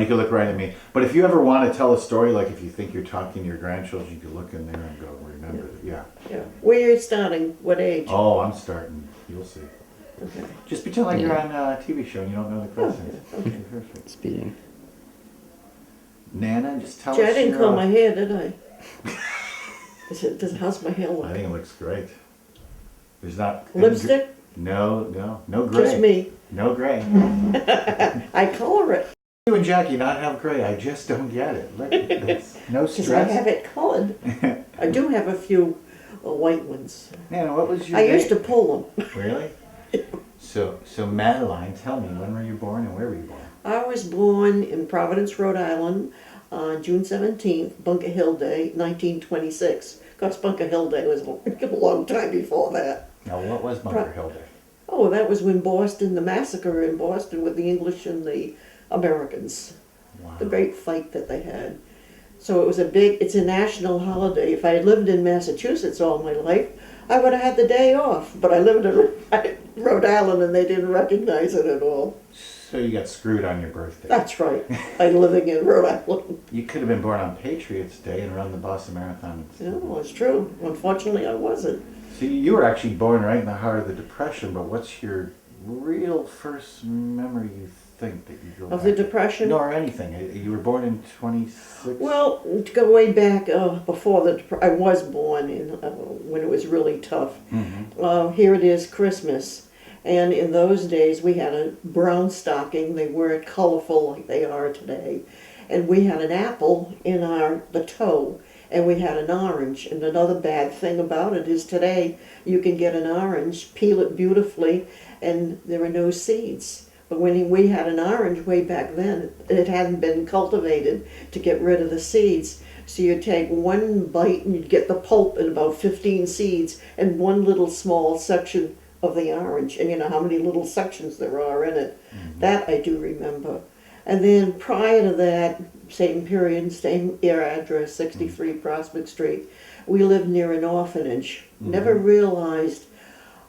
you could look right at me. But if you ever want to tell a story, like if you think you're talking to your grandchildren, you could look in there and go, remember, yeah. Yeah. Where are you starting? What age? Oh, I'm starting. You'll see. Okay. Just pretend like you're Yeah. on a TV show and you don't know the questions. Okay. Perfect. Speeding. Nana, just tell Gee, us. I didn't your, comb my hair, did I? How's my hair I look? think it looks great. There's not Lipstick? No gray. Just me. No gray. I color it You and Jackie not have gray. I just don't get it. Look, that's no because I have stress. it colored. I do have a few white ones. Nana, what was your I date? used to pull them. Really? So Madeline, tell me, when were you born and where were you born? I was born in Providence, Rhode Island on June 17th, Bunker Hill Day, 1926. Of course, Bunker Hill Day was a long time before that. Now, what was Bunker Hill Day? Oh, that was when Boston, the massacre in Boston with the English and the Americans, Wow. the great fight that they had. So it was it's a national holiday. If I had lived in Massachusetts all my life, I would have had the day off. But I lived in Rhode Island and they didn't recognize it at all. So you got screwed on your birthday. That's right. I'm living in Rhode Island. You could have been born on Patriots Day and run the Boston Marathon. No, it's true. Unfortunately, I wasn't. So you were actually born right in the heart of the Depression, but what's your real first memory you think that you go Of back the to? Depression? No, or anything. You were born in 26? Well, to go way back before I was born in when it was really tough. Mm-hmm. Here it is, Christmas, and in those days we had a brown stocking. They weren't colorful like they are today, and we had an apple in the toe, and we had an orange. And another bad thing about it is today you can get an orange, peel it beautifully, and there are no seeds. But when we had an orange way back then, it hadn't been cultivated to get rid of the seeds. So you'd take one bite and you'd get the pulp and about 15 seeds and one little small section of the orange. And you know how many little sections there are in it. Mm-hmm. That I do remember. And then prior to that, same period, same address, 63 Prospect Street, we lived near an orphanage. Mm-hmm. Never realized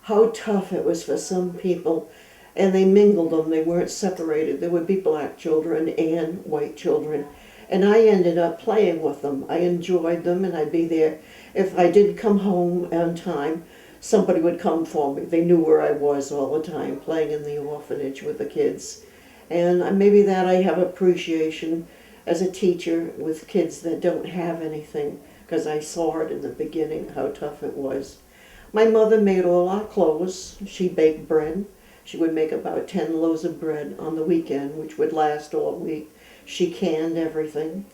how tough it was for some people. And they mingled them, they weren't separated. There would be black children and white children. And I ended up playing with them. I enjoyed them and I'd be there. If I didn't come home on time, somebody would come for me. They knew where I was all the time, playing in the orphanage with the kids. And maybe that I have appreciation as a teacher with kids that don't have anything, because I saw it in the beginning, how tough it was. My mother made all our clothes. She baked bread. She would make about 10 loaves of bread on the weekend, which would last all week. She canned everything.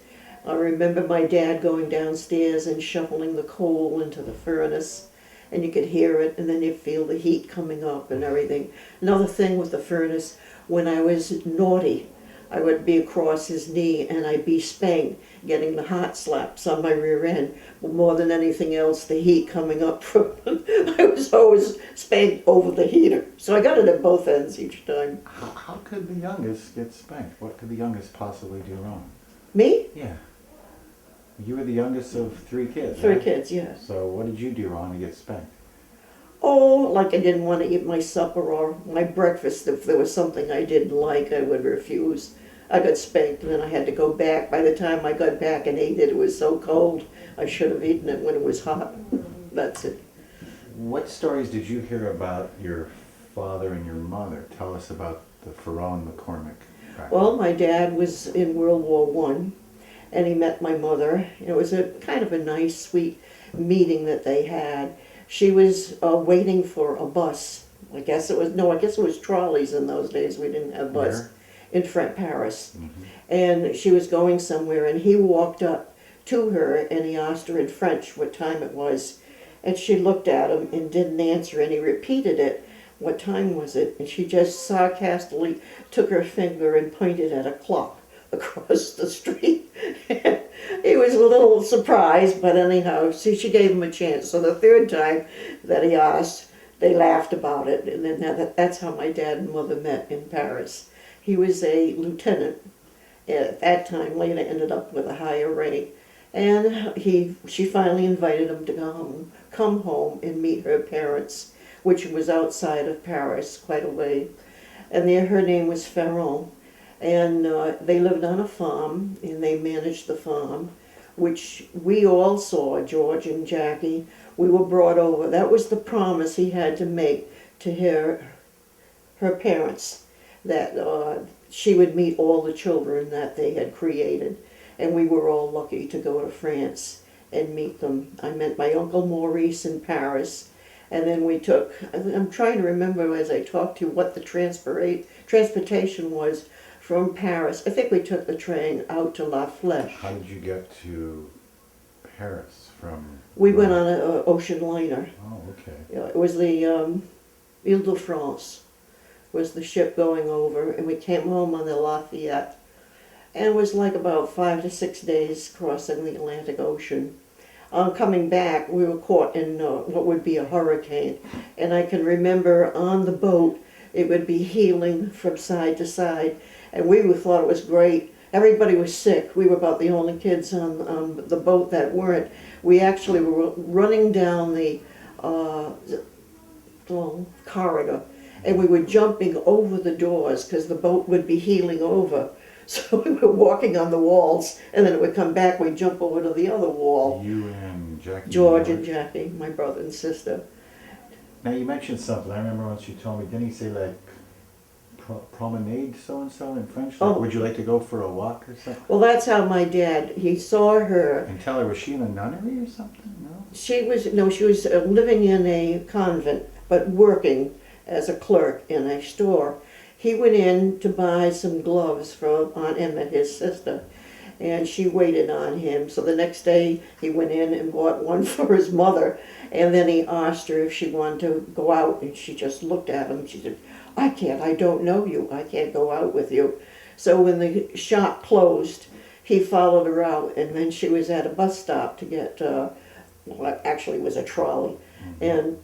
I remember my dad going downstairs and shoveling the coal into the furnace, and you could hear it, and then you'd feel the heat coming up and everything. Another thing with the furnace, when I was naughty, I would be across his knee and I'd be spanked, getting the hot slaps on my rear end. But more than anything else, the heat coming up from I was always spanked over the heater. So I got it at both ends each time. How could the youngest get spanked? What could the youngest possibly do wrong? Me? Yeah. You were the youngest of 3 kids, Three right? kids, yes. So what did you do wrong to get spanked? Oh, like I didn't want to eat my supper or my breakfast. If there was something I didn't like, I would refuse. I got spanked and then I had to go back. By the time I got back and ate it, it was so cold. I should have eaten it when it was hot. That's it. What stories did you hear about your father and your mother? Tell us about the Ferone McCormick practice. Well, my dad was in World War I, and he met my mother. It was a kind of a nice, sweet meeting that they had. She was waiting for a bus. I guess it was trolleys in those days. We didn't have bus. Where? In Paris. Mm-hmm. And she was going somewhere, and he walked up to her, and he asked her in French what time it was. And she looked at him and didn't answer, and he repeated it. What time was it? And she just sarcastically took her finger and pointed at a clock across the street. He was a little surprised, but anyhow, see, she gave him a chance. So the third time that he asked, they laughed about it, and then that's how my dad and mother met in Paris. He was a lieutenant at that time, later ended up with a higher rank. And she finally invited him to come home and meet her parents, which was outside of Paris, quite a way. And there her name was Ferron. And they lived on a farm, and they managed the farm, which we all saw, George and Jackie. We were brought over. That was the promise he had to make to her parents, that she would meet all the children that they had created. And we were all lucky to go to France and meet them. I met my Uncle Maurice in Paris, and then we took, I'm trying to remember as I talked to you what the transportation was from Paris. I think we took the train out to La Flèche. How did you get to Paris from? We went on an ocean liner. Oh, okay. It was the Ile-de-France was the ship going over, and we came home on the Lafayette. And it was like about 5 to 6 days crossing the Atlantic Ocean. Coming back, we were caught in what would be a hurricane. And I can remember on the boat, it would be heeling from side to side. And we thought it was great. Everybody was sick. We were about the only kids on the boat that weren't. We actually were running down the long corridor, and we were jumping over the doors because the boat would be heeling over. So we were walking on the walls, and then it would come back, we'd jump over to the other wall. You and Jackie? George and Jackie, my brother and sister. Now you mentioned something. I remember once you told me, didn't he say like promenade so-and-so in French? Like, Oh. would you like to go for a walk or something? Well, that's how my dad, he saw her. And tell her, was she in a nunnery or something? No? She was living in a convent, but working as a clerk in a store. He went in to buy some gloves for Aunt Emma, his sister, and she waited on him. So the next day he went in and bought one for his mother, and then he asked her if she wanted to go out, and she just looked at him. She said, I don't know you, I can't go out with you. So when the shop closed, he followed her out, and then she was at a bus stop to get, well, actually it was a trolley, and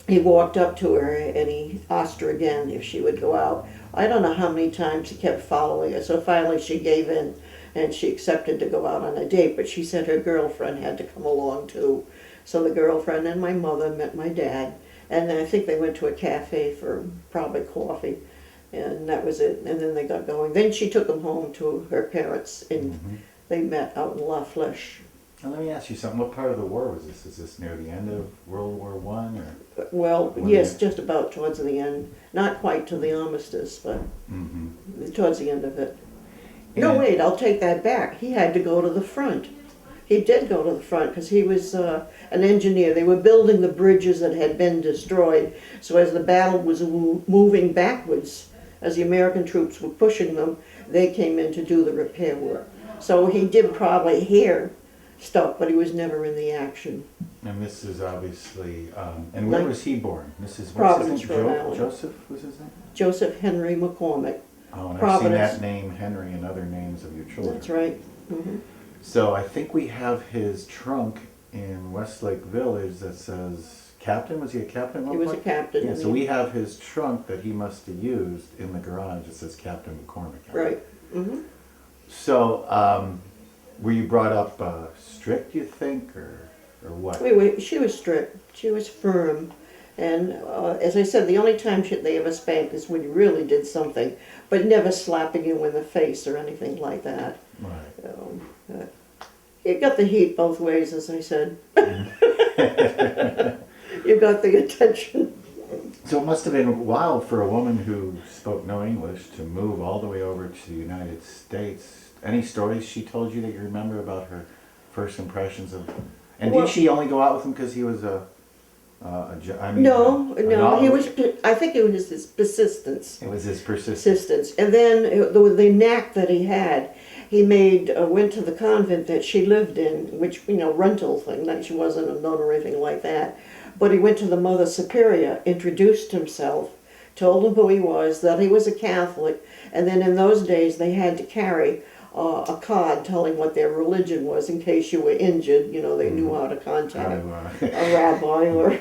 he walked up to her and he asked her again if she would go out. I don't know how many times he kept following her, so finally she gave in and she accepted to go out on a date, but she said her girlfriend had to come along too. So the girlfriend and my mother met my dad, and then I think they went to a cafe for probably coffee, and that was it, and then they got going. Then she took him home to her parents, and they met out in La Flèche. Now let me ask you something. What part of the war was this? Is this near the end of World War I or? Well, When yes, they- just about towards the end. Not quite to the armistice, but towards the end of it. No, And- wait, I'll take that back. He had to go to the front. He did go to the front because he was an engineer. They were building the bridges that had been destroyed. So as the battle was moving backwards, as the American troops were pushing them, they came in to do the repair work. So he did probably hear stuff, but he was never in the action. And this is obviously, and where Like- was he born? This is, what's Providence, his name? Rhode Island. Joseph was his name? Joseph Henry McCormick. Oh, and I've seen Providence. that name, Henry, and other names of your children. That's right. Hmm. So I think we have his trunk in Westlake Village that says captain. Was he a captain? at one He was a point? captain. Yeah, so we have his trunk that he must have used in the garage. It says Captain McCormick. Right. Hmm. So, were you brought up strict, you think, or what? She was strict. She was firm. And as I said, the only time they ever spanked is when you really did something, but never slapping you in the face or anything like that. Right. You got the heat both ways, as I said. You got the attention. So it must have been wild for a woman who spoke no English to move all the way over to the United States. Any stories she told you that you remember about her first impressions of? And Well- did she only go out with him because he was I mean, No, a no, he novel- was. I think it was his persistence. It was his persistence. Persistence, and then the knack that he had. He went to the convent that she lived in, which rental thing. That she wasn't a nun or anything like that. But he went to the Mother Superior, introduced himself, told him who he was, that he was a Catholic, and then in those days they had to carry a card telling what their religion was in case you were injured. They knew how to contact a rabbi or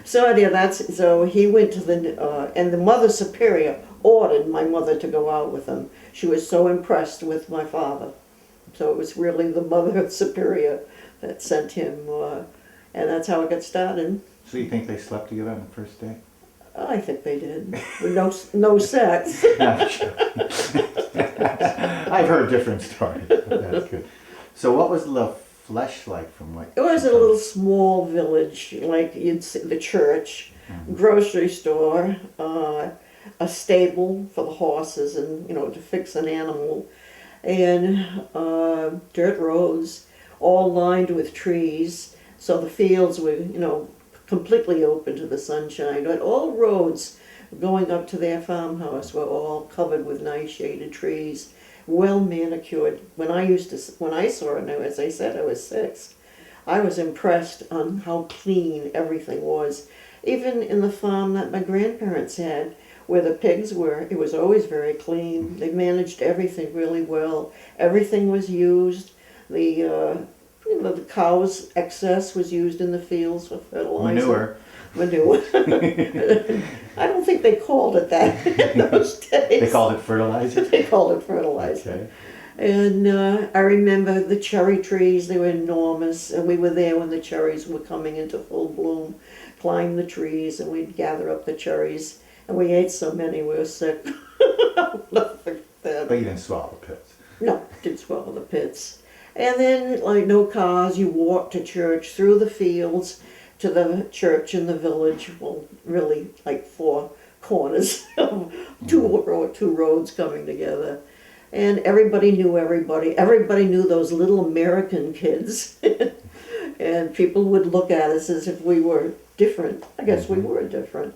So anyhow, so he went to and the Mother Superior ordered my mother to go out with him. She was so impressed with my father. So it was really the Mother Superior that sent him, and that's how it got started. So you think they slept together on the first day? I think they did. With no sex. I'm sure. I've heard different stories, but that's good. So what was La Flèche like from what? It was she a told little small village, like you'd see the church, grocery store, a stable for the horses and, to fix an animal, and dirt roads, all lined with trees. So the fields were, completely open to the sunshine. But all roads going up to their farmhouse were all covered with nice shaded trees, well manicured. When I saw it, as I said, I was 6. I was impressed on how clean everything was. Even in the farm that my grandparents had, where the pigs were, it was always very clean. They managed everything really well. Everything was used. The cow's excess was used in the fields for fertilizer. Manure. I don't think they called it that in those days. They called it fertilizer? They called it fertilizer. Okay. And I remember the cherry trees, they were enormous, and we were there when the cherries were coming into full bloom, climbed the trees, and we'd gather up the cherries, and we ate so many we were sick. But you didn't swallow the pits. No, didn't swallow the pits. And then, like, no cars, you walked to church through the fields to the church in the village. Well, really, like 4 corners of two roads coming together. And everybody knew everybody. Everybody knew those little American kids. And people would look at us as if we were different. I guess we were different.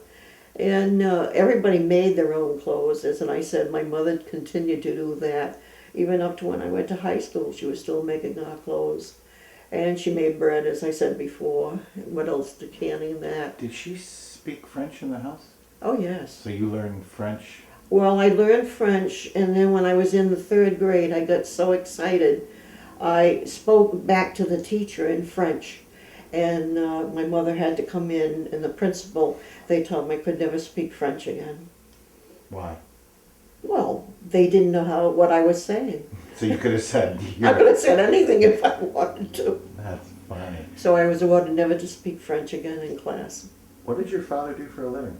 And everybody made their own clothes. As I said, my mother continued to do that. Even up to when I went to high school, she was still making our clothes. And she made bread, as I said before. What else? The canning that. Did she speak French in the house? Oh, yes. So you learned French? Well, I learned French, and then when I was in the 3rd grade, I got so excited. I spoke back to the teacher in French. And my mother had to come in, and the principal, they told me I could never speak French again. Why? Well, they didn't know what I was saying. So you could have said... I could have said anything if I wanted to. That's funny. So I was ordered never to speak French again in class. What did your father do for a living?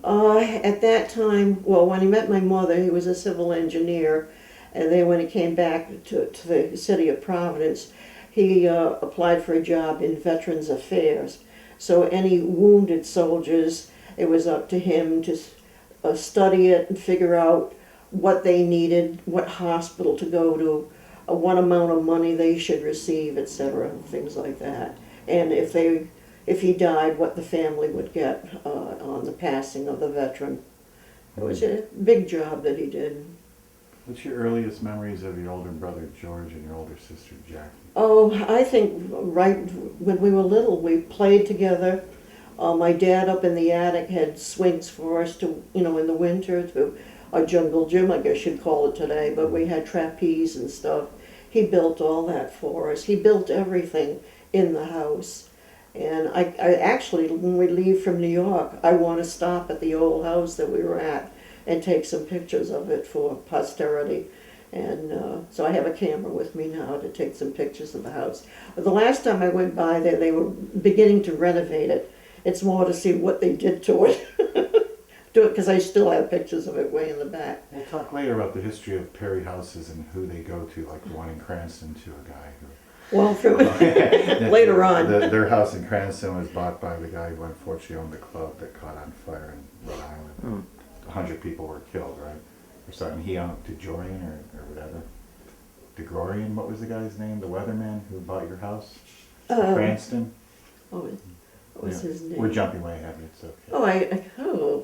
At that time, well, when he met my mother, he was a civil engineer. And then when he came back to the city of Providence, he applied for a job in Veterans Affairs. So any wounded soldiers, it was up to him to study it and figure out what they needed, what hospital to go to, what amount of money they should receive, etc., things like that. And if he died, what the family would get on the passing of the veteran. It was a big job that he did. What's your earliest memories of your older brother George and your older sister Jackie? Oh, I think right when we were little, we played together. My dad up in the attic had swings for us to, in the winter, to a jungle gym, I guess you'd call it today, but we had trapeze and stuff. He built all that for us. He built everything in the house. And I actually, when we leave from New York, I want to stop at the old house that we were at and take some pictures of it for posterity. And so I have a camera with me now to take some pictures of the house. But the last time I went by there, they were beginning to renovate it. It's more to see what they did to it. Because I still have pictures of it way in the back. We'll talk later about the history of Perry houses and who they go to, like the one in Cranston to a guy who... Well, from later on. Their house in Cranston was bought by the guy who unfortunately owned the club that caught on fire in Rhode Island. 100 people were killed, right? Or something. He owned DeJorian or whatever. DeGorian, what was the guy's name? The weatherman who bought your house? Cranston? Oh, what was his name? We're jumping way ahead. It's okay.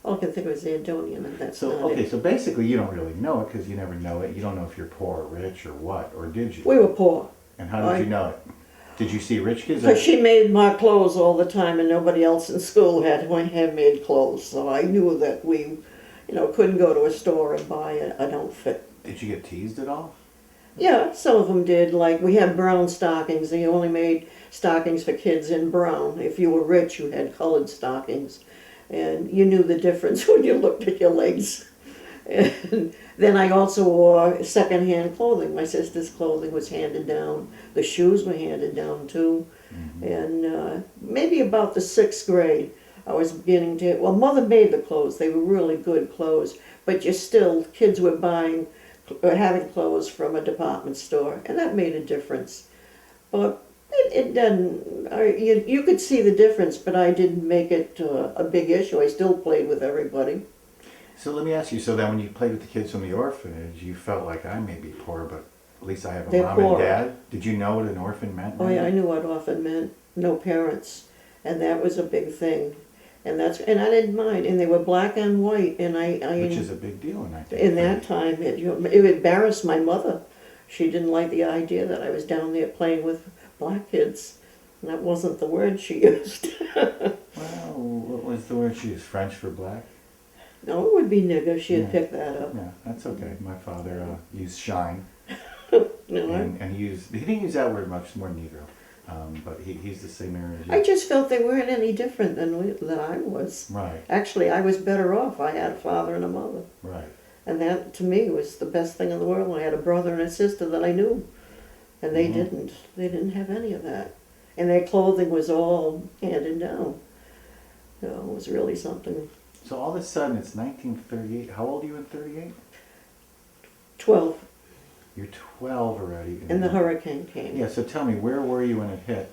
All I can think of is Antonian, and that's So, not okay, it. so basically you don't really know it because you never know it. You don't know if you're poor or rich or what, or did you? We were poor. And how did you know it? Did you see rich kids? Because she made my clothes all the time, and nobody else in school had handmade clothes. So I knew that we, couldn't go to a store and buy an outfit. Did you get teased at all? Yeah, some of them did. Like, we had brown stockings. They only made stockings for kids in brown. If you were rich, you had colored stockings. And you knew the difference when you looked at your legs. And then I also wore secondhand clothing. My sister's clothing was handed down. The shoes were handed down too. And maybe about the 6th grade, I was beginning to, well, mother made the clothes. They were really good clothes, but you still, kids were buying, or having clothes from a department store, and that made a difference. But it doesn't, you could see the difference, but I didn't make it a big issue. I still played with everybody. So let me ask you, so then when you played with the kids from the orphanage, you felt like I may be poor, but at least I have a They're mom poor. and dad? Did you know what an orphan meant? Oh yeah, I knew what orphan meant, no parents, and that was a big thing. And I didn't mind, and they were black and white, and Which is a big deal in that in that time, it embarrassed my mother. She didn't like the idea that I was down there playing with black kids. And that wasn't the word she used. Well, what was the word she used? French for black? No, it would be nigger. She had Yeah. picked that up. Yeah, that's okay. My father used shine, No, and he didn't use that word much, more Negro. But he's the same era as you. I just felt they weren't any different than I was. Right, Actually, I was better off. I had a father and a mother. right. And that, to me, was the best thing in the world. I had a brother and a sister that I knew. And they Mhm. didn't. They didn't have any of that. And their clothing was all handed down. You know, it was really something. So all of a sudden, it's 1938. How old are you in 38? 12, You're 12 already. and the hurricane came. Yeah, so tell me, where were you when it hit?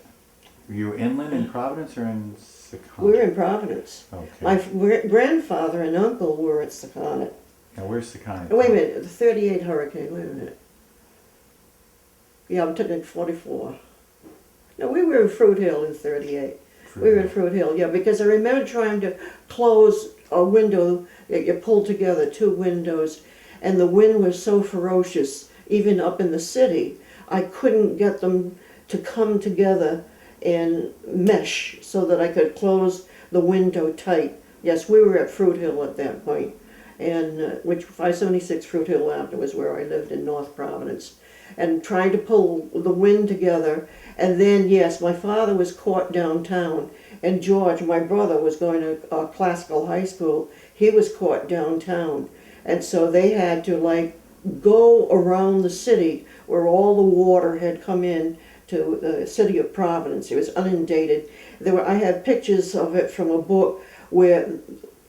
Were you inland in Providence or in Secaucus? We were in Providence. Okay. My grandfather and uncle were at Secaucus. Now, where's Secaucus? Wait a minute, the 38 hurricane, wait a minute. Yeah, I'm talking 44. No, we were in Fruit Hill in 38. We were in Fruit Hill, yeah, because I remember trying to close a window that you pulled together, two windows, and the wind was so ferocious, even up in the city, I couldn't get them to come together and mesh so that I could close the window tight. Yes, we were at Fruit Hill at that point, and which 576 Fruit Hill Avenue was where I lived in North Providence, and trying to pull the wind together. And then, yes, my father was caught downtown, and George, my brother, was going to classical high school. He was caught downtown, and so they had to like go around the city where all the water had come in to the city of Providence. It was inundated. I had pictures of it from a book where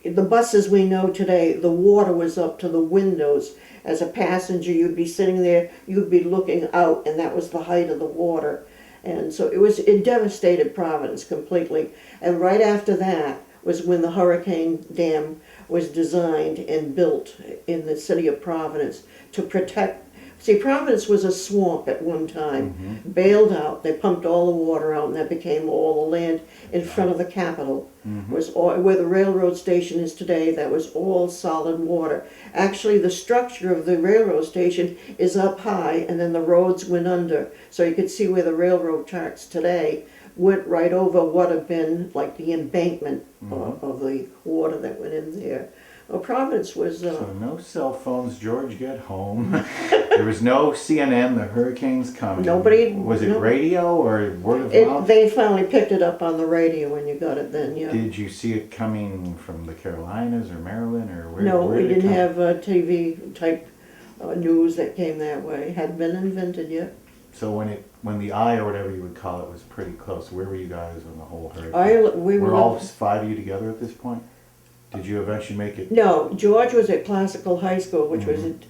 the buses we know today, the water was up to the windows. As a passenger, you'd be sitting there, you'd be looking out, and that was the height of the water. And so it devastated Providence completely. And right after that was when the hurricane dam was designed and built in the city of Providence to protect. See, Providence was a swamp at one time, bailed out. They pumped all the water out, and that became all the land in front of the Capitol. Was all, where the railroad station is today. That was all solid water. Actually, the structure of the railroad station is up high, and then the roads went under, so you could see where the railroad tracks today went right over what had been like the embankment of the water that went in there. Well, Providence was. So no cell phones, George, get home. There was no CNN, the hurricane's coming. Nobody. Was it no. radio or word of mouth? They finally picked it up on the radio when you got it then, yeah. Did you see it coming from the Carolinas or Maryland or where? No, where we did it didn't come? have TV type news that came that way. Hadn't been invented yet. So when the eye or whatever you would call it was pretty close, where were you guys when the whole hurricane? We were were all five of you together at this point? Did you eventually make it? No, George was at Classical High School, which was at,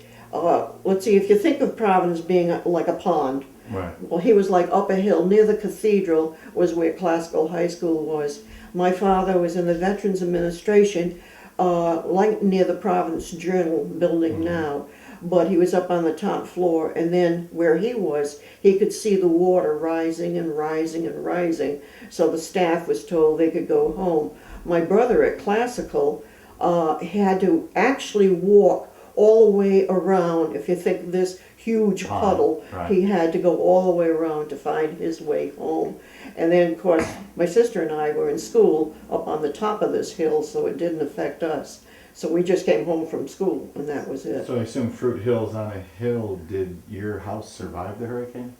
let's see, if you think of Providence being like a pond, Right. well, he was like up a hill near the cathedral was where Classical High School was. My father was in the Veterans Administration, like near the Providence Journal building now, but he was up on the top floor, and then where he was, he could see the water rising and rising and rising, so the staff was told they could go home. My brother at Classical had to actually walk all the way around. If you think of this huge puddle, right. he had to go all the way around to find his way home. And then, of course, my sister and I were in school up on the top of this hill, so it didn't affect us. So we just came home from school, and that was it. So I assume Fruit Hill's on a hill. Did your house survive the hurricane?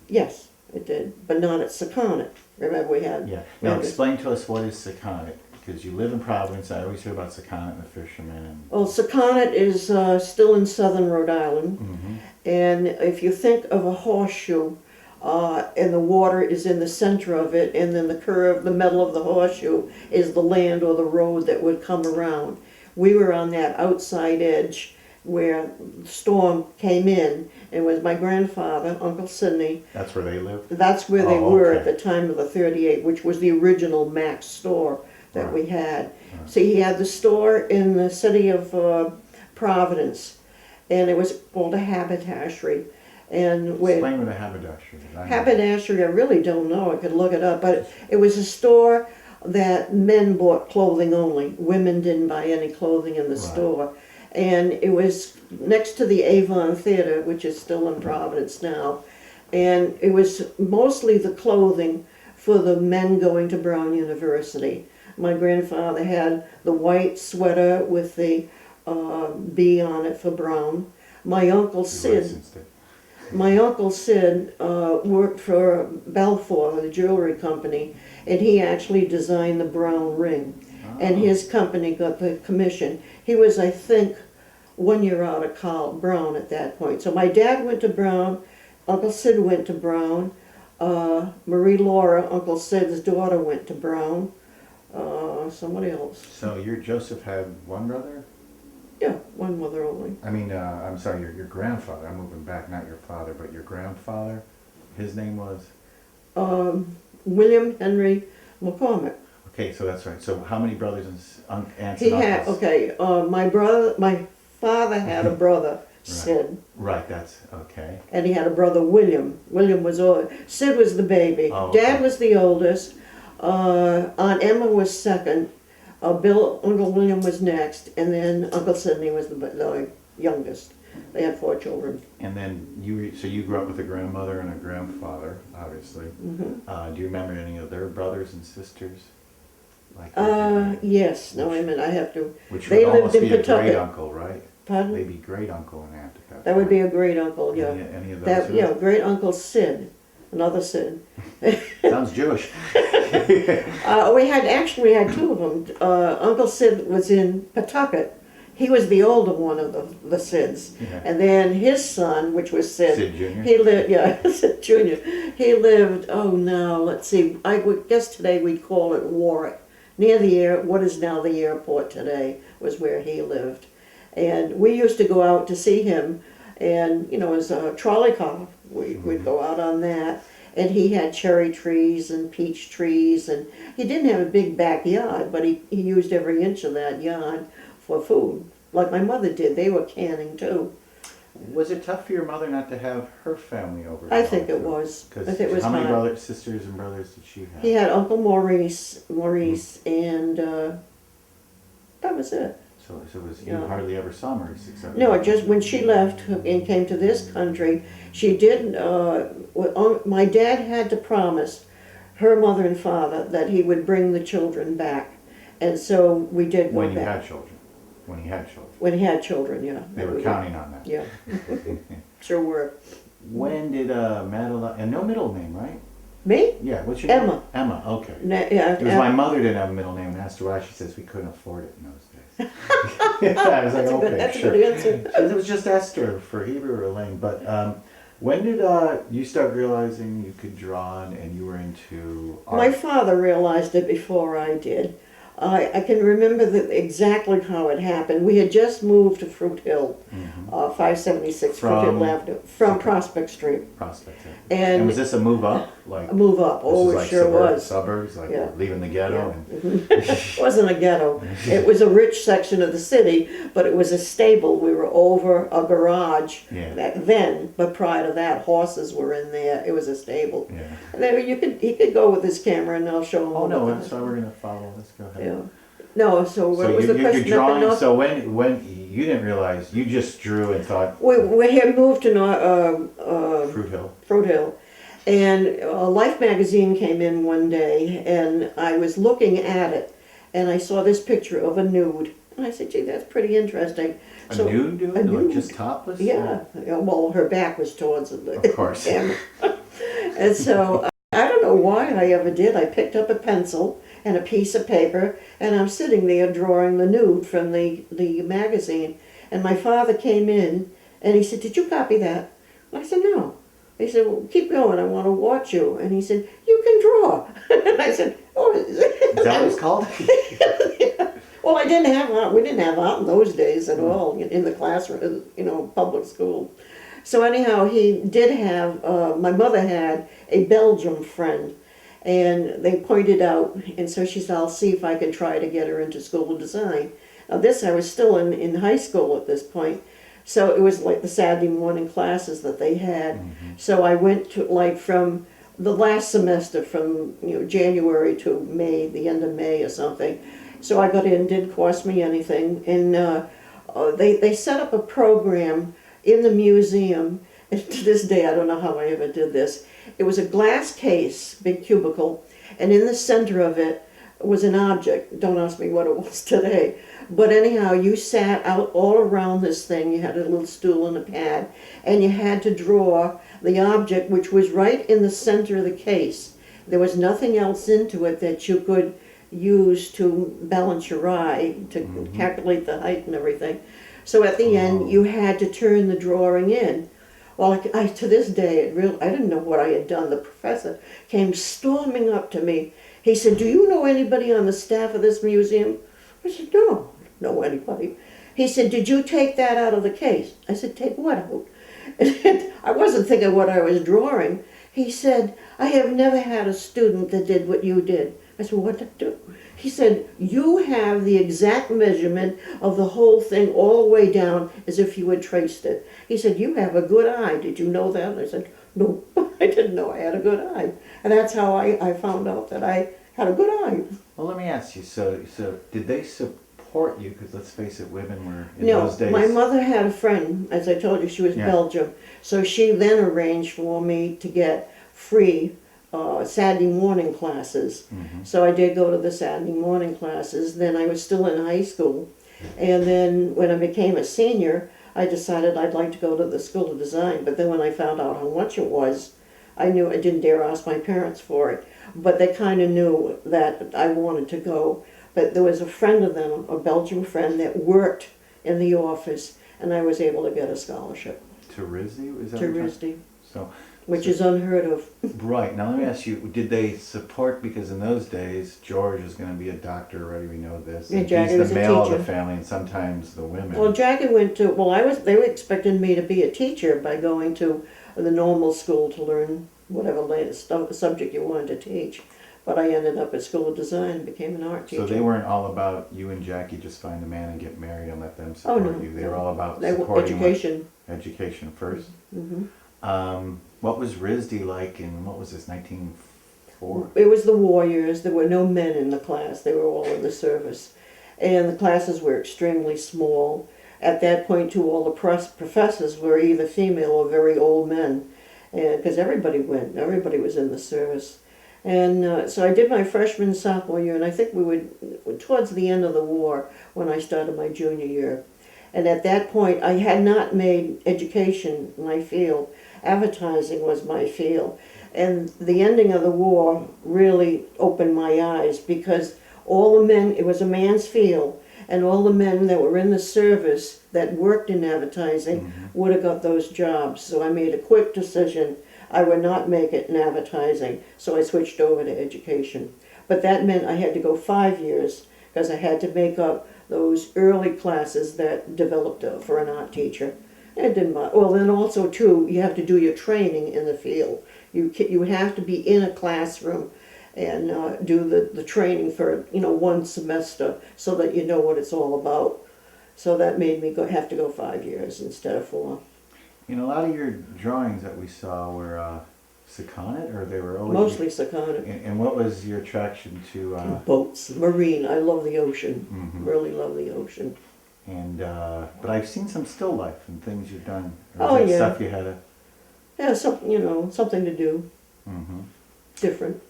Yes, it did, but not at Secaucus. Remember, we had... Yeah. Now explain to us what is Secaucus, because you live in Providence. I always hear about Secaucus and the fishermen. And... Well, Secaucus is still in southern Rhode Island, and if you think of a horseshoe, and the water is in the center of it, and then the curve, the middle of the horseshoe is the land or the road that would come around. We were on that outside edge where the storm came in. It was my grandfather, Uncle Sidney. That's where they lived? That's where they Oh, were okay. at the time of the 38, which was the original Max store that Right. we had. Right. So he had the store in the city of Providence, and it was called a haberdashery. And where Explain what a haberdashery is. I know. haberdashery, I really don't know. I could look it up, but it was a store that men bought clothing only. Women didn't buy any clothing in the Right. store. And it was next to the Avon Theater, which is still in Providence now. And it was mostly the clothing for the men going to Brown University. My grandfather had the white sweater with the B on it for Brown. My uncle You Sid licensed it. my uncle Sid worked for Balfour, the jewelry company, and he actually designed the Brown ring. And his company got the commission. He was, I think, 1 year out of Brown at that point. So my dad went to Brown, Uncle Sid went to Brown, Marie Laura, Uncle Sid's daughter, went to Brown, somebody else. So Joseph had one brother? Yeah, one mother only. I mean, I'm sorry, your grandfather. I'm moving back, not your father, but your grandfather. His name was? William Henry McCormick. Okay, so that's right. So how many brothers and aunts He and had, uncles? okay, my father had a brother, Sid, Right, that's okay. and he had a brother, William. William was old. Sid was the baby. Oh, okay. Dad was the oldest. Aunt Emma was second. Uncle William was next, and then Uncle Sidney was the youngest. They had 4 children. And then so you grew up with a grandmother and a grandfather, obviously. Mm-hmm. Do you remember any of their brothers and sisters? Like Yes. No, wait a minute. I have to. which they would lived almost in be a Pawtucket. great uncle, right? Pardon? They'd be great uncle and aunt at that. That would be point. a great uncle. Yeah. Any of those? That who- yeah, great uncle Sid, another Sid. Sounds Jewish. We had 2 of them. Uncle Sid was in Pawtucket. He was the older one of the Sids. Yeah. And then his son, which was Sid, Sid Jr.? he lived, yeah, Sid Jr. He lived, let's see, I would guess today we'd call it Warwick. Near what is now the airport today, was where he lived. And we used to go out to see him, and, it was a trolley car. We'd go out on that. And he had cherry trees and peach trees, and he didn't have a big backyard, but he used every inch of that yard for food, like my mother did. They were canning too. Was it tough for your mother not to have her family over? I think it was. I think it was how many hard. sisters and brothers did she have? He had Uncle Maurice, and that was it. So it was Yeah. you hardly ever saw Maurice except. No, just when she left and came to this country, she did. My dad had to promise her mother and father that he would bring the children back, and so we did go When you back. had children. When he had children. When he had children, yeah. They were counting on that. Yeah, sure were. When did Madeline, and no middle name, right? Me? Yeah, what's your name? Emma. Emma, okay. Yeah. It was my mother didn't have a middle name and asked her why. She says we couldn't afford it in those days. I was like, okay, That's a sure. good answer. It was just Esther for Hebrew or Elaine. But when did you start realizing you could draw and you were into art? My father realized it before I did. I can remember exactly how it happened. We had just moved to Fruit Hill, 576 Fruit Hill From- Avenue, from Prospect Street. Prospect. Yeah. And was this a move up? Like a move up. this Oh, is it like sure was. suburbs, like Yeah. leaving the ghetto. And, It wasn't a ghetto. It was a rich section of the city, but it was a stable. We were over a garage Yeah. back then, but prior to that, horses were in there. It was a stable. yeah. And then he could go with his camera, and I'll show him. Oh no, what that's why we're gonna follow. Let's go ahead. Yeah. No, so what So was the you're question? drawing. Nothing else? So when you didn't realize, you just drew and thought We had moved to Fruit Hill. Fruit Hill, and Life magazine came in one day, and I was looking at it, and I saw this picture of a nude, and I said, "Gee, that's pretty interesting." A So- nude dude, a like nude. just topless. Yeah, yeah, well, her back was towards the Of course. camera. And so I don't know why I ever did. I picked up a pencil and a piece of paper, and I'm sitting there drawing the nude from the magazine. And my father came in, and he said, "Did you copy that?" And I said, "No." He said, well, keep going, I want to watch you. And he said, you can draw. And I said, oh, Is that what it's called? well, we didn't have art in those days at all in the classroom, public school. So anyhow, he did have, my mother had a Belgium friend, and they pointed out, and so she said, I'll see if I can try to get her into school of design. Now I was still in high school at this point, so it was like the Saturday morning classes that they had. So I went to, like, from the last semester, from January to May, the end of May or something. So I got in, didn't cost me anything, and they set up a program in the museum. And to this day, I don't know how I ever did this. It was a glass case, big cubicle, and in the center of it was an object. Don't ask me what it was today. But anyhow, you sat out all around this thing. You had a little stool and a pad, and you had to draw the object, which was right in the center of the case. There was nothing else into it that you could use to balance your eye, to calculate the height and everything. So at the end, you had to turn the drawing in. Well, to this day, I didn't know what I had done. The professor came storming up to me. He said, do you know anybody on the staff of this museum? I said, no, I don't know anybody. He said, did you take that out of the case? I said, take what out? And I wasn't thinking what I was drawing. He said, I have never had a student that did what you did. I said, what did I do? He said, you have the exact measurement of the whole thing all the way down as if you had traced it. He said, you have a good eye. Did you know that? And I said, no, I didn't know I had a good eye. And that's how I found out that I had a good eye. Well, let me ask you, so did they support you? Because let's face it, women were, in No, those days. my mother had a friend, as I told you, she was Yeah. Belgium. So she then arranged for me to get free Saturday morning classes. So I did go to the Saturday morning classes. Then I was still in high school. And then when I became a senior, I decided I'd like to go to the School of Design. But then when I found out how much it was, I knew I didn't dare ask my parents for it. But they kind of knew that I wanted to go. But there was a friend of them, a Belgian friend, that worked in the office, and I was able to get a scholarship To RISD? Is that to what you're- RISD, So, which is unheard of. right, now let me ask you, did they support, because in those days, George is gonna be a doctor already, we know this. Yeah, and Jackie he's was the a male of teacher. the family, and sometimes the women. Well, Jackie went to, they were expecting me to be a teacher by going to the normal school to learn whatever latest subject you wanted to teach. But I ended up at School of Design and became an art teacher. So they weren't all about you and Jackie just find a man and get married and let them Oh, support no. you. They were all about They were supporting what- education. education first. Hmm. What was RISD like in, what was this, 1904? It was the Warriors. There were no men in the class. They were all in the service. And the classes were extremely small. At that point, too, all the professors were either female or very old men. Because everybody went. Everybody was in the service. And so I did my freshman, sophomore year, and I think we were towards the end of the war when I started my junior year. And at that point, I had not made education my field. Advertising was my field. And the ending of the war really opened my eyes because all the men, it was a man's field, and all the men that were in the service that worked in advertising would have got those jobs. So I made a quick decision. I would not make it in advertising, so I switched over to education. But that meant I had to go 5 years because I had to make up those early classes that developed for an art teacher. It didn't matter. Well, then also too, you have to do your training in the field. You have to be in a classroom and do the training for 1 semester so that you know what it's all about. So that made me have to go 5 years instead of 4. You know, a lot of your drawings that we saw were Sakonnet, or they were always... Mostly Sakonnet. And what was your attraction to... Boats, marine. I love the ocean. Mhm. Really love the ocean. And, but I've seen some still life and things you've done. Or Oh, is that yeah. stuff you had to... Yeah, something to do. Different.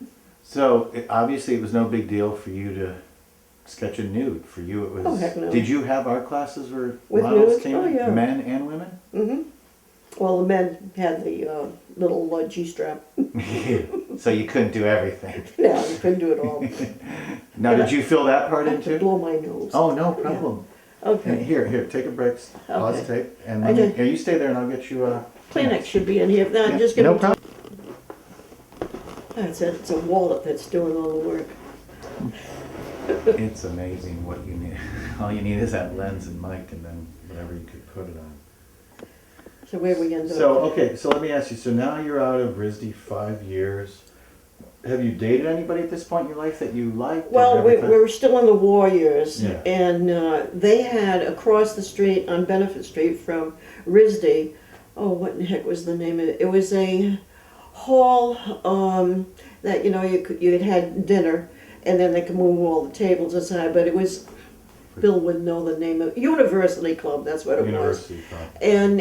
So, obviously it was no big deal for you to sketch a nude. For you it was... Oh, heck no. Did you have art classes where With models nudes? came Oh, in? yeah. Men and women? Hmm. Well, the men had the little G-strap. So you couldn't do everything. Yeah, I couldn't do it all. Now, did you fill that part I in had to too? blow my nose. Oh, no problem. And Okay. here, take a break, pause Okay. tape, and I did. here, you stay there and I'll get you Kleenex should be in here. No, Yeah, just give no me. problem. That's it. It's a wallet that's doing all the work. It's amazing what you need. All you need is that lens and mic and then whatever you could put it on. So where we end up? So, okay, so let me ask you, so now you're out of RISD 5 years. Have you dated anybody at this point in your life that you liked? or Well, we everything? were still in the war years, Yeah. and they had across the street on Benefit Street from RISD, oh, what in the heck was the name of it? It was a hall that, you had dinner, and then they could move all the tables aside, but it was, Bill would know the name of, University Club, that's what it was. University Club. And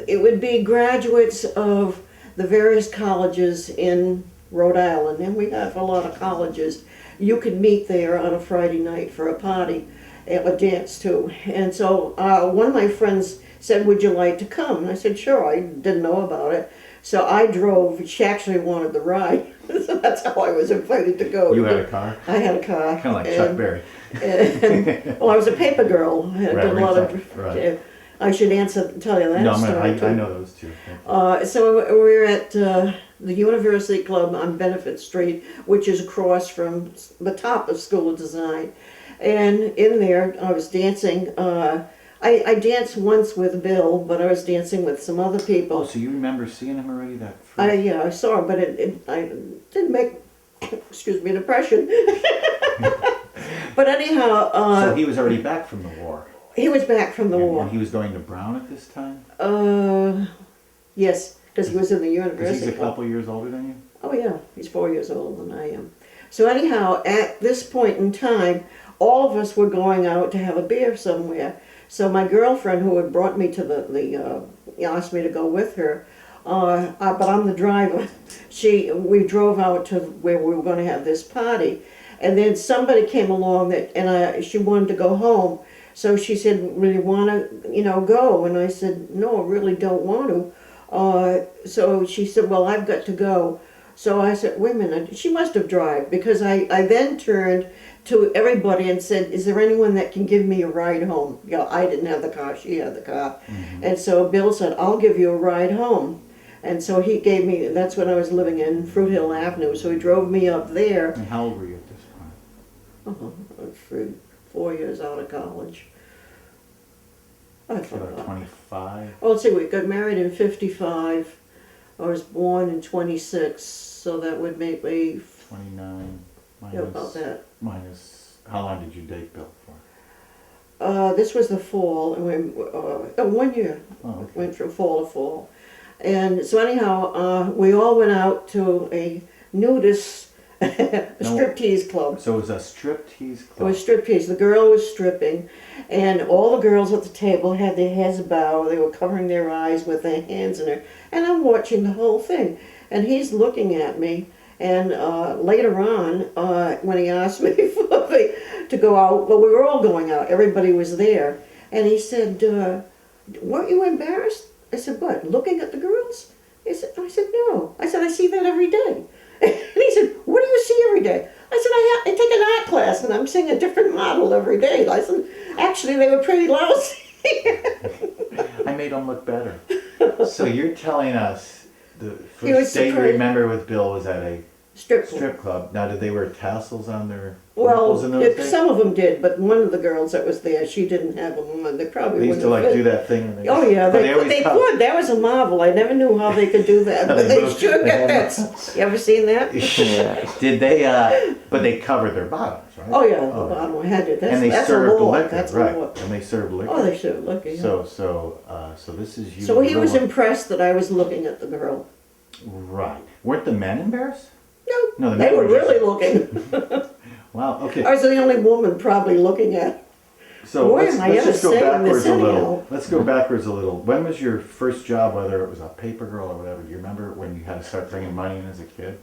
it would be graduates of the various colleges in Rhode Island, and we have a lot of colleges. You could meet there on a Friday night for a party, a dance too. And so one of my friends said, "Would you like to come?" And I said, "Sure." I didn't know about it. So I drove. She actually wanted the ride. So that's how I was invited to go. You had a car? I had a car. Kind of like Chuck Berry. Well, I was a paper girl. I did a lot of. Right. I should tell you that No, story too. I know those two. Thank you. So we were at the University Club on Benefit Street, which is across from the top of School of Design. And in there, I was dancing. I danced once with Bill, but I was dancing with some other Oh, people. so you remember seeing him already that first? Yeah, I saw him, but I didn't make, excuse me, an impression. But anyhow, So he was already back from the war. he was back from the And war. he was going to Brown at this time? Yes, because he was in the Because University he's a Club. couple years older than you? Oh yeah, he's 4 years older than I am. So anyhow, at this point in time, all of us were going out to have a beer somewhere. So my girlfriend, who had brought me to asked me to go with her, but I'm the driver. We drove out to where we were going to have this party, and then somebody came along she wanted to go home. So she said, "Will you want to, go?" And I said, "No, I really don't want to." So she said, "Well, I've got to go." So I said, "Wait a minute, she must have driven," because I then turned to everybody and said, "Is there anyone that can give me a ride home?" I didn't have the car, she had the car. And so Bill said, "I'll give you a ride home." And so he gave me, that's when I was living in Fruit Hill Avenue, so he drove me up there. And how old were you at this point? For 4 years out of college. I About forgot. 25? Oh, let's see, we got married in 55. I was born in 26, so that would make me 29 minus, yeah, about that. minus, how long did you date Bill for? This was the fall, and 1 year. Oh, okay. Went from fall to fall. And so anyhow, we all went out to a nudist striptease club. So it was a striptease It club? was striptease. The girl was stripping, and all the girls at the table had their heads bowed. They were covering their eyes with their hands in her. And I'm watching the whole thing. And he's looking at me. And later on, when he asked me to go out, well, we were all going out. Everybody was there. And he said, "Weren't you embarrassed?" I said, "What, looking at the girls?" I said, "No." I said, "I see that every day." And he said, "What do you see every day?" I said, I take an art class and I'm seeing a different model every day." I said, "Actually, they were pretty lousy." I made them look better. So you're telling us the He was first date you surprised. remember with Bill was at a Strip club. strip club. Now, did they wear tassels on their Well, nipples in those days? some of them did, but one of the girls that was there, she didn't have them on. They probably They used to wouldn't like have do fit. that thing. And they Oh yeah, but they always cut. could. That was a marvel. I never knew how they could do that, but they moved- sure they had could. You ever seen that? Did they, but they covered their bottoms, right? Oh yeah, the bottom I had it. That's, And they that's served a law. liquor, That's right? a law. And they served liquor. Oh, they should look. Yeah. So this is you. So he was Bill. impressed that I was looking at the girl. Right. Weren't the men embarrassed? No, No, the they men were were just- really looking. Wow. Okay. I was the only woman probably looking at. So Boy, let's am I ever just go saying backwards this a little. anyhow. Let's go backwards a little. When was your first job, whether it was a paper girl or whatever? Do you remember when you had to start bringing money in as a kid?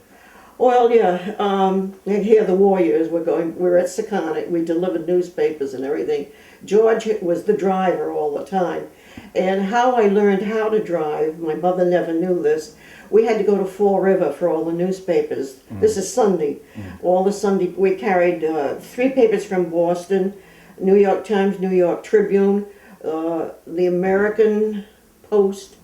Well, yeah. And here the warriors were going. We're at Seconic. We delivered newspapers and everything. George was the driver all the time. And how I learned how to drive, my mother never knew this. We had to go to Fall River for all the newspapers. This is Sunday. All the Sunday, we carried 3 papers from Boston, New York Times, New York Tribune, the American Post,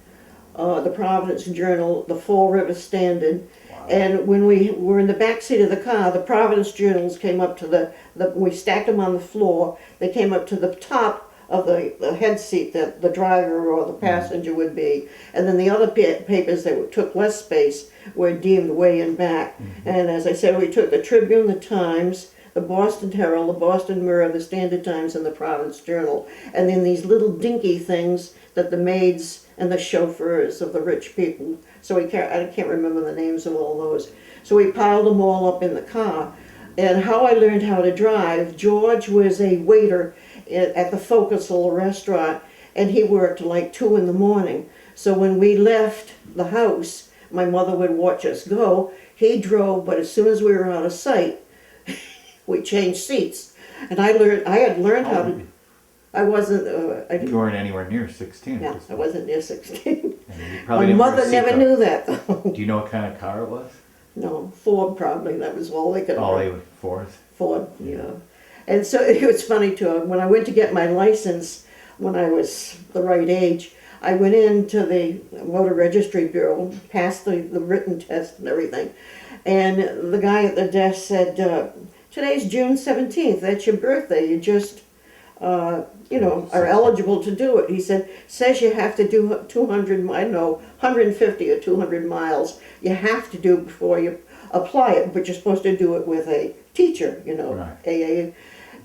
the Providence Journal, the Fall River Standard. Wow. And when we were in the back seat of the car, the Providence Journals came up to we stacked them on the floor. They came up to the top of the head seat that the driver or the passenger would be. And then the other papers that took less space were deemed way in back. And as I said, we took the Tribune, the Times, the Boston Herald, the Boston Mirror, the Standard Times, and the Providence Journal. And then these little dinky things that the maids and the chauffeurs of the rich people, I can't remember the names of all those. So we piled them all up in the car. And how I learned how to drive, George was a waiter at the Focusal restaurant, and he worked like 2 in the morning. So when we left the house, my mother would watch us go. He drove, but as soon as we were out of sight, we changed seats. And I had learned how to. I wasn't. You weren't anywhere near 16. Yeah, I wasn't near 16. And you probably My didn't wear a mother never seatbelt. knew that, though. Do you know what kind of car it was? No, Ford probably. That was all they could. Oh, they were Fords. Ford, yeah. And so it was funny too. When I went to get my license, when I was the right age, I went into the Motor Registry Bureau, passed the written test and everything. And the guy at the desk said, today's June 17th, that's your birthday. You just, are eligible to do it. He says you have to do 150 or 200 miles. You have to do before you apply it, but you're supposed to do it with a teacher, Right. AA.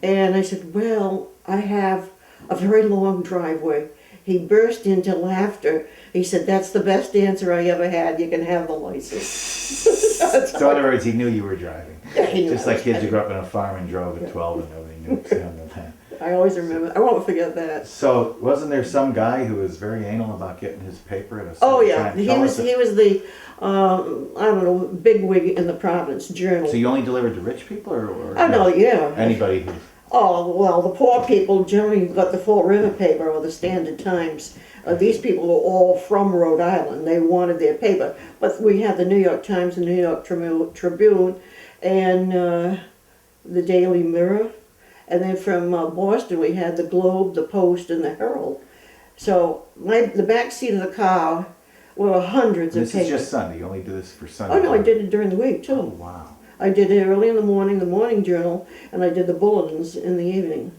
And I said, well, I have a very long driveway. He burst into laughter. He said, that's the best answer I ever had. You can have the license. So in other words, he knew you were driving. Yeah, he knew Just I like was kids who driving. grew up in a farm and drove at 12 and nobody knew what sound of that. I always remember. I won't forget that. So wasn't there some guy who was very anal about getting his paper at a Oh certain yeah, time? he Tell was us he was the I don't know, bigwig in the Providence Journal. So you only delivered to rich people or Oh no, yeah. anybody who... Oh well, the poor people generally got the Fall River paper or the Standard Times. These people were all from Rhode Island. They wanted their paper, but we had the New York Times, the New York Tribune, and the Daily Mirror. And then from Boston, we had the Globe, the Post, and the Herald. So the back seat of the car were hundreds of This papers. is just Sunday. You only do this for Sunday. Oh no, I did it during the week too. Oh, wow. I did it early in the morning Journal, and I did the bulletins in the evening.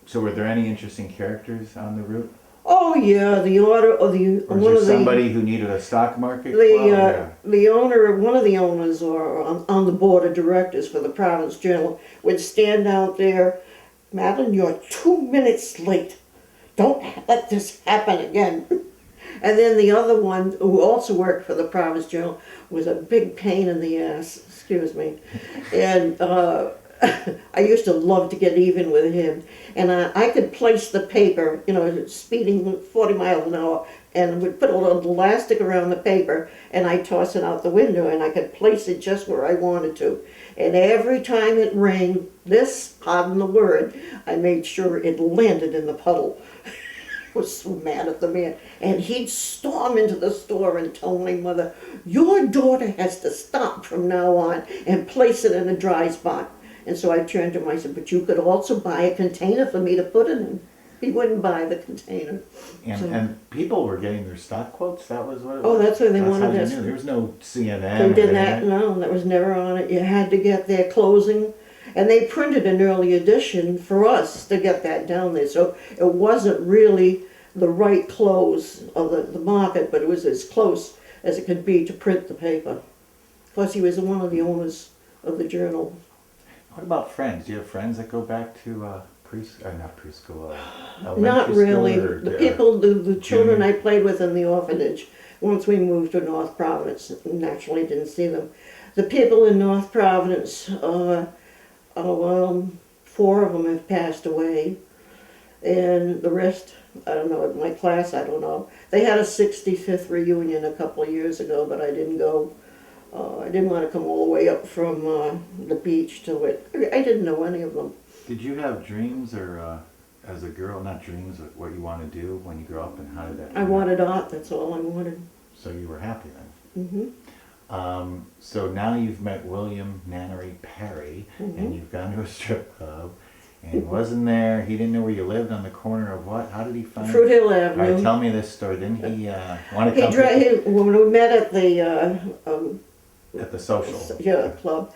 So were there any interesting characters on the route? Oh yeah, the order of the Or one was there of the somebody who needed a stock market? the owner, one of the owners, or on the board of directors for the Providence Journal, would stand out there. Madeline, you're 2 minutes late. Don't let this happen again. And then the other one, who also worked for the Providence Journal, was a big pain in the ass. Excuse me. And I used to love to get even with him. And I could place the paper, speeding 40 miles an hour, and would put a little elastic around the paper, and I'd toss it out the window, and I could place it just where I wanted to. And every time it rained, pardon the word, I made sure it landed in the puddle. I was so mad at the man. And he'd storm into the store and tell my mother, your daughter has to stop from now on and place it in a dry spot. And so I turned to him, I said, but you could also buy a container for me to put it in. He wouldn't buy the container. And people were getting their stock quotes? That was what it was? Oh, that's what they wanted how you us. knew. There was no CNN. They or did anything. that, no, that was never on it. You had to get their closing. And they printed an early edition for us to get that down there. So it wasn't really the right close of the market, but it was as close as it could be to print the paper. Of course, he was one of the owners of the journal. What about friends? Do you have friends that go back to not preschool, elementary Not really. school, or, The children junior? I played with in the orphanage, once we moved to North Providence, naturally didn't see them. The people in North Providence, 4 of them have passed away, and the rest, I don't know, my class, I don't know. They had a 65th reunion a couple of years ago, but I didn't go. I didn't want to come all the way up from the beach to it. I didn't know any of them. Did you have dreams, or as a girl, not dreams, but what you want to do when you grow up, and how did that? I wanted art, that's all I wanted. So you were happy then. Mm-hmm. So now you've met William Nannery Perry, and you've gone to a strip club, And wasn't there, he didn't know where you lived on the corner of what? How did he find Fruit you? Hill All right, Avenue. tell me this story. Didn't he want to come When we met at the at the social? club,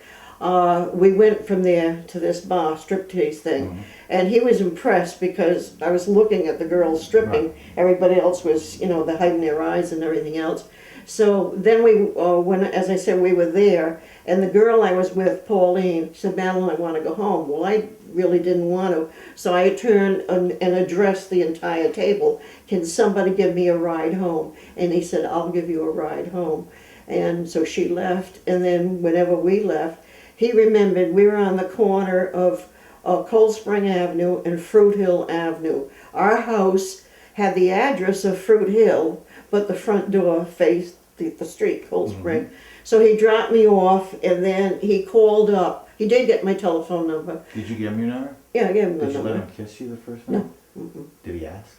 we went from there to this bar, striptease thing, Mhm. and he was impressed because I was looking at the girls stripping. Everybody else was, they're hiding their eyes and everything else. So then when, as I said, we were there, and the girl I was with, Pauline, said, Madeline, I want to go home. Well, I really didn't want to, so I turned and addressed the entire table. Can somebody give me a ride home? And he said, I'll give you a ride home. And so she left, and then whenever we left, he remembered we were on the corner of Cold Spring Avenue and Fruit Hill Avenue. Our house had the address of Fruit Hill, but the front door faced the street, Cold Spring. So he dropped me off, and then he called up. He did get my telephone number. Did you give him your number? Yeah, I gave him the Did you number. let him kiss you the first No. time? Mm-mm. Did he ask?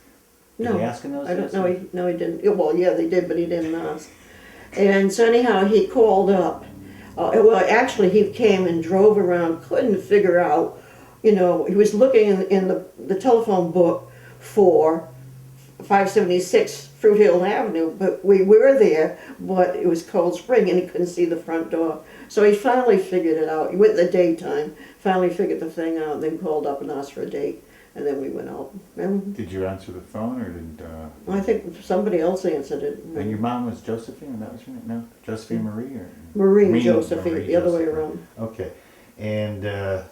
Did No, he ask in those I don't days? know. No, he didn't. Yeah, well, yeah, they did, but he didn't ask. And so anyhow, he called up. Well, actually, he came and drove around, couldn't figure out, he was looking in the telephone book for 576 Fruit Hill Avenue, but we were there, but it was Cold Spring and he couldn't see the front door. So he finally figured it out. He went in the daytime, finally figured the thing out, and then called up and asked for a date, and then we went out. And Did you answer the phone or did? I think somebody else answered it. And your mom was Josephine, and that was your name? No, Josephine Marie or Marie Josephine, Marie the other way Josephine. around. Okay, and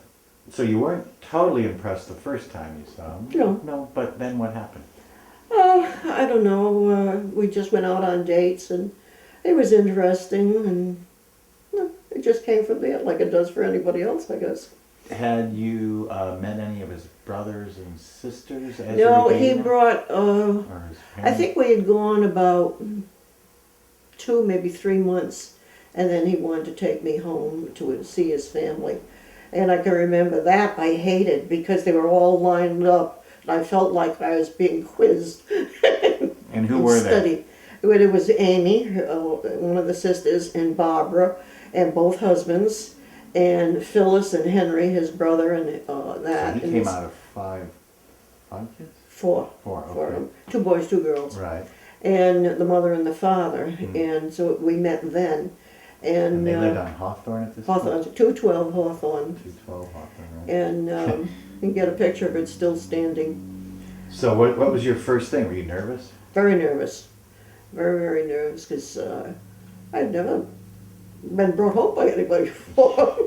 so you weren't totally impressed the first time you saw him. No. No, but then what happened? I don't know. We just went out on dates, and it was interesting, and it just came from there, like it does for anybody else, I guess. Had you met any of his brothers and sisters? As No, you were he dating him? brought. Or his I parents? think we had gone about 2, maybe 3 months, and then he wanted to take me home to see his family. And I can remember that I hated because they were all lined up, and I felt like I was being quizzed. And who were they? Study. It was Amy, one of the sisters, and Barbara, and both husbands, and Phyllis and Henry, his brother, and So that. he and came his- out of five kids? 4. Four, Four of okay. them. 2 boys, 2 girls. Right. And the mother and the father, Mhm. and so we met then. And they lived on Hawthorne at this Hawthorne, point? 212 Hawthorne, 212 Hawthorne, right? and you can get a picture of it still standing. So what was your first thing? Were you nervous? Very nervous, very nervous, because I'd never been brought home by anybody before.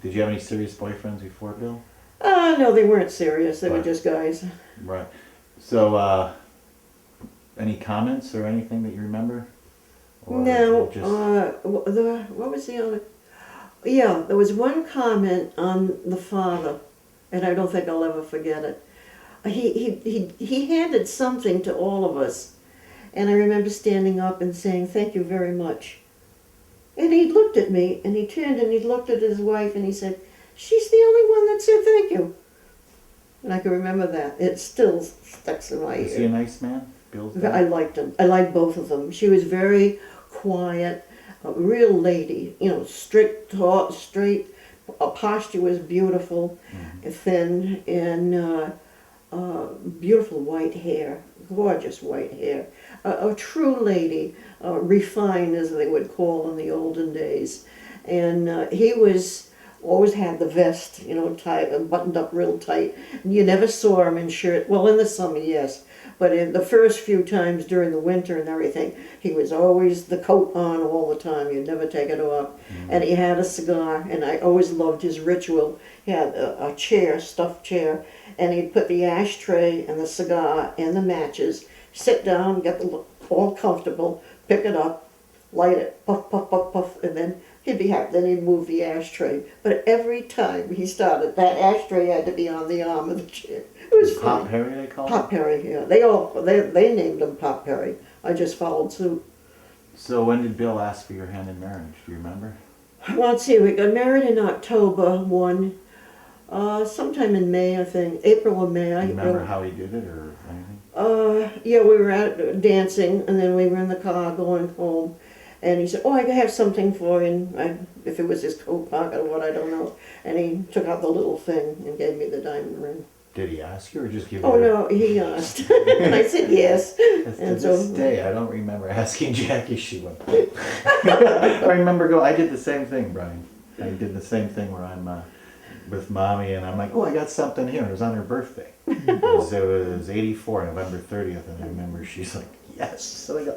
Did you have any serious boyfriends before, Bill? No, they weren't serious. They were Right. just guys. Right. So, any comments or anything that you remember? Or No, just- what was the other? Yeah, there was one comment on the father, and I don't think I'll ever forget it. He handed something to all of us, and I remember standing up and saying, "Thank you very much." And he looked at me, and he turned and he looked at his wife, and he said, "She's the only one that said thank you." And I can remember that. It still sticks in my ear. Is he a nice man? Bill's dad? I liked him. I liked both of them. She was very quiet, a real lady, strict, straight. Her posture was beautiful, thin, and beautiful white hair, gorgeous white hair. A true lady, refined as they would call in the olden days. And he was always had the vest, tight, buttoned up real tight. You never saw him in shirt. Well, in the summer, yes. But in the first few times during the winter and everything, he was always the coat on all the time. You'd never take it off. And he had a cigar, and I always loved his ritual. He had a chair, stuffed chair, and he'd put the ashtray and the cigar and the matches, sit down, get all comfortable, pick it up, light it, puff, puff, puff, puff, and then he'd be happy. Then he'd move the ashtray. But every time he started, that ashtray had to be on the arm of the chair. It was Pop funny. Harry, they call him? Pop Perry, yeah. They named him Pop Perry. I just followed suit. So when did Bill ask for your hand in marriage? Do you remember? Well, let's see, we got married in October 1. Sometime in May, I think. April or May. Do you remember how he did it or anything? Yeah, we were out dancing, and then we were in the car going home. And he said, "Oh, I have something for you." And if it was his coat pocket or what, I don't know. And he took out the little thing and gave me the diamond ring. Did he ask you or just give you? Oh no, he asked, and I said yes. To And this so day, I don't remember asking Jackie. She went. I remember go. I did the same thing, Brian. I did the same thing where I'm with mommy, and I'm like, "Oh, I got something here." It was on her birthday. It was 84, November 30th, and I remember she's like, "Yes." So I go,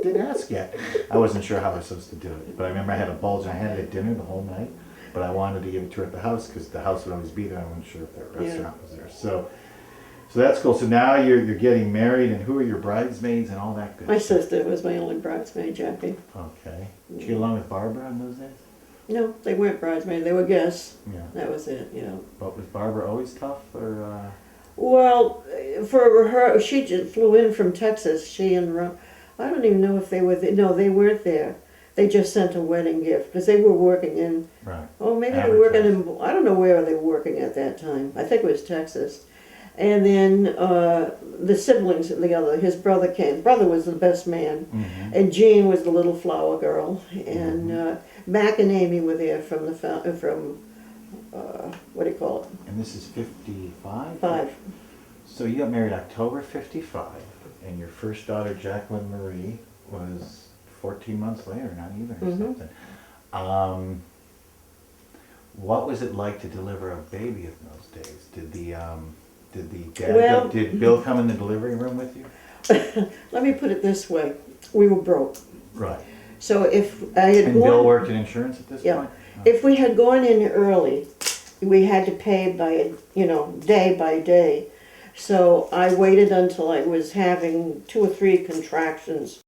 "Didn't ask yet." I wasn't sure how I was supposed to do it, but I remember I had a bulge. And I had it at dinner the whole night, but I wanted to give it to her at the house because the house would always be there. I wasn't sure if the restaurant was there. So that's cool. So now you're getting married, and who are your bridesmaids and all that good my stuff? sister was my only bridesmaid, Jackie. Okay. Did you get along with Barbara in those days? No, they weren't bridesmaids. They were guests. Yeah. That was it. Yeah. But was Barbara always tough, or? Well, for her, she just flew in from Texas. She and I don't even know if they were there. No, they weren't there. They just sent a wedding gift because they were working in. Right. Oh, maybe they were working in. I don't know where they were working at that time. I think it was Texas. And then the siblings, his brother came. Brother was the best man, Mm-hmm. and Jean was the little flower girl, and Mac and Amy were there from what do you call it? And this is 55? 5. So you got married October 55, and your first daughter, Jacqueline Marie, was 14 months later, not even, or something. What was it like to deliver a baby in those days? Did the dad, did Bill come in the delivery room with you? Let me put it this way: we were broke. Right. So if I had And gone, Bill worked in insurance at this yeah, point? if we had gone in early, we had to pay by day by day. So I waited until I was having 2 or 3 contractions